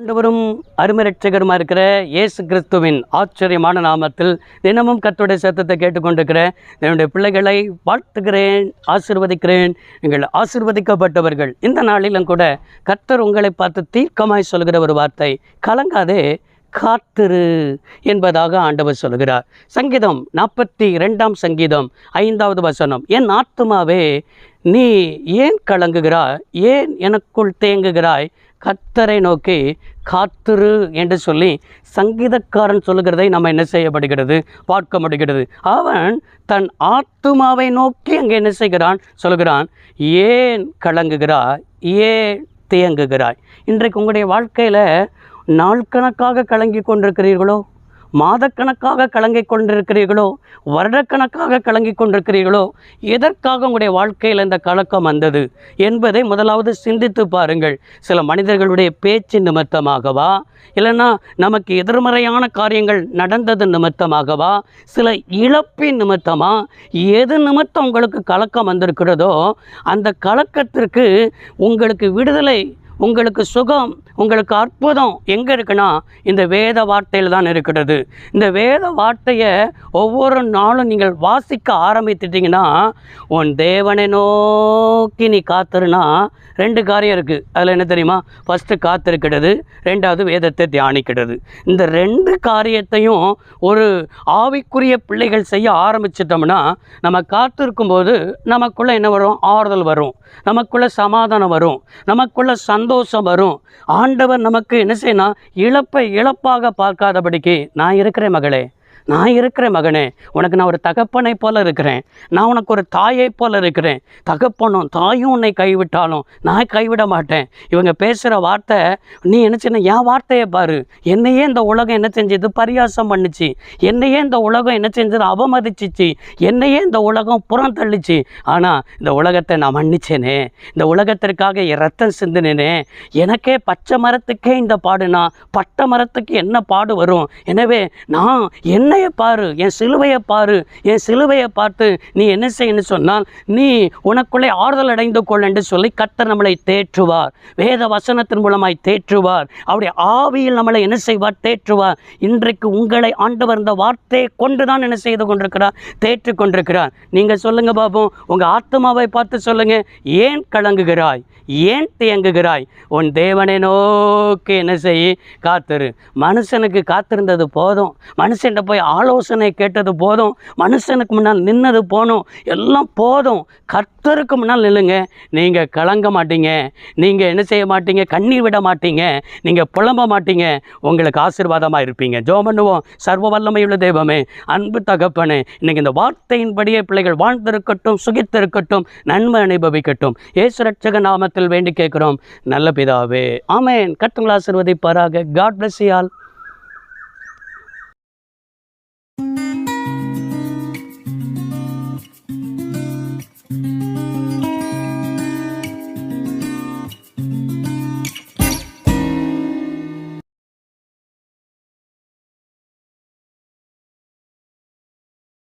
ஆண்டவரும் அருமை இரட்சகருமா இருக்கிற இயேசு கிறிஸ்துவின் ஆச்சரியமான நாமத்தில் தினமும் கர்த்தருடைய சத்தத்தை கேட்டுக்கொண்டிருக்கிற என்னுடைய பிள்ளைகளை வாழ்த்துகிறேன், ஆசீர்வதிக்கிறேன். நீங்கள் ஆசீர்வதிக்கப்பட்டவர்கள். இந்த நாளிலும் கூட கர்த்தர் உங்களை பார்த்து தீர்க்கமாய் சொல்கிற ஒரு வார்த்தை, கலங்காதே காத்திரு என்பதாக ஆண்டவர் சொல்கிறார். சங்கீதம் 42 சங்கீதம் 5வது வசனம், என் ஆத்துமாவே நீ ஏன் கலங்குகிறாய், ஏன் எனக்குள் தேங்குகிறாய், கர்த்தரை நோக்கி காத்திரு என்று சொல்லி சங்கீதக்காரன் சொல்லுகிறதை நம்ம என்ன செய்யப்படுகிறது, பார்க்க முடிகிறது. அவன் தன் ஆத்துமாவை நோக்கி அங்கே என்ன செய்கிறான், சொல்கிறான், ஏன் கலங்குகிறாய், ஏன் தேங்குகிறாய். இன்றைக்கு உங்களுடைய வாழ்க்கையில் நாள் கணக்காக கலங்கி கொண்டிருக்கிறீர்களோ, மாதக்கணக்காக கலங்கி கொண்டிருக்கிறீர்களோ, வருடக்கணக்காக கலங்கி கொண்டிருக்கிறீர்களோ, எதற்காக உங்களுடைய வாழ்க்கையில் இந்த கலக்கம் வந்தது என்பதை முதலாவது சிந்தித்து பாருங்கள். சில மனிதர்களுடைய பேச்சு நிமித்தமாகவா, இல்லைன்னா நமக்கு எதிர்மறையான காரியங்கள் நடந்தது நிமித்தமாகவா, சில இழப்பின் நிமித்தமா, எது நிமித்தம் உங்களுக்கு கலக்கம் வந்திருக்கிறதோ அந்த கலக்கத்திற்கு உங்களுக்கு விடுதலை, உங்களுக்கு சுகம், உங்களுக்கு அற்புதம் எங்கே இருக்குன்னா இந்த வேத வார்த்தையில் தான் இருக்கிறது. இந்த வேத வார்த்தையை ஒவ்வொரு நாளும் நீங்கள் வாசிக்க ஆரம்பித்துட்டிங்கன்னா, உன் தேவனை நோக்கி நீ காத்துருனா 2 காரியம் இருக்குது. அதில் என்ன தெரியுமா? ஃபஸ்ட்டு காத்திருக்கிறது, 2வது வேதத்தை தியானிக்கிறது. இந்த 2 காரியத்தையும் ஒரு ஆவிக்குரிய பிள்ளைகள் செய்ய ஆரம்பிச்சிட்டோம்னா, நம்ம காத்திருக்கும்போது நமக்குள்ளே என்ன வரும்? ஆறுதல் வரும், நமக்குள்ளே சமாதானம் வரும், நமக்குள்ளே சந்தோஷம் வரும். ஆண்டவர் நமக்கு என்ன செய்யணும்? இழப்பை இழப்பாக பார்க்காதபடிக்கு, நான் இருக்கிறேன் மகளே, நான் இருக்கிறேன் மகனே, உனக்கு நான் ஒரு தகப்பனை போல இருக்கிறேன், நான் உனக்கு ஒரு தாயை போல இருக்கிறேன். தகப்பனும் தாயும் உன்னை கைவிட்டாலும் நான் கைவிட மாட்டேன். இவங்க பேசுகிற வார்த்தை, நீ என்ன செய்யணும்? என் வார்த்தையை பாரு. என்னையே இந்த உலகம் என்ன செஞ்சது? பரியாசம் பண்ணிச்சு. என்னையே இந்த உலகம் என்ன செஞ்சது? அவமதிச்சிச்சு. என்னையே இந்த உலகம் புறம் தள்ளிச்சு. ஆனால் இந்த உலகத்தை நான் மன்னிச்சேனே, இந்த உலகத்திற்காக ரத்தம் சிந்தினேனே. எனக்கே பச்சை மரத்துக்கே இந்த பாடுனா பட்டை மரத்துக்கு என்ன பாடு வரும்? எனவே நான் என்னையை பாரு, என் சிலுவையை பாரு, என் சிலுவையை பார்த்து நீ என்ன செய்யணும்னு சொன்னால், நீ உனக்குள்ளே ஆறுதல் அடைந்து கொள் என்று சொல்லி கர்த்தர் நம்மளை தேற்றுவார். வேத வசனத்தின் மூலமாய் தேற்றுவார். அவருடைய ஆவியில் நம்மளை என்ன செய்வார்? தேற்றுவார். இன்றைக்கு உங்களை ஆண்டவர் இந்த வார்த்தையை கொண்டு தான் என்ன செய்து கொண்டிருக்கிறார்? தேற்றி கொண்டிருக்கிறார். நீங்கள் சொல்லுங்கள் பாப்போம், உங்கள் ஆத்மாவை பார்த்து சொல்லுங்கள், ஏன் கலங்குகிறாய், ஏன் தேங்குகிறாய், உன் தேவனை நோக்கி என்ன செய்ய காத்திரு. மனுஷனுக்கு காத்திருந்தது போதும், மனுஷன்கிட்ட போய் ஆலோசனை கேட்டது போதும், மனுஷனுக்கு முன்னால் நின்னது போதும், எல்லாம் போதும். கர்த்தருக்கு முன்னால் நில்லுங்க. நீங்கள் கலங்க மாட்டீங்க, நீங்கள் என்ன செய்ய மாட்டீங்க? கண்ணீர் விட மாட்டீங்க, நீங்கள் புலம்ப மாட்டீங்க, உங்களுக்கு ஆசீர்வாதமாக இருப்பீங்க. ஜெபம் பண்ணுவோம். சர்வ வல்லமையுள்ள தெய்வமே, அன்பு தகப்பனே, இன்றைக்கி இந்த வார்த்தையின்படியே பிள்ளைகள் வாழ்ந்திருக்கட்டும், சுகித்திருக்கட்டும், நன்மை அனுபவிக்கட்டும். இயேசு ரட்சக நாமத்தில் வேண்டி கேட்கிறோம் நல்ல பிதாவே, ஆமென். கர்த்தர் ஆசீர்வதிப்பாராக. God bless you all.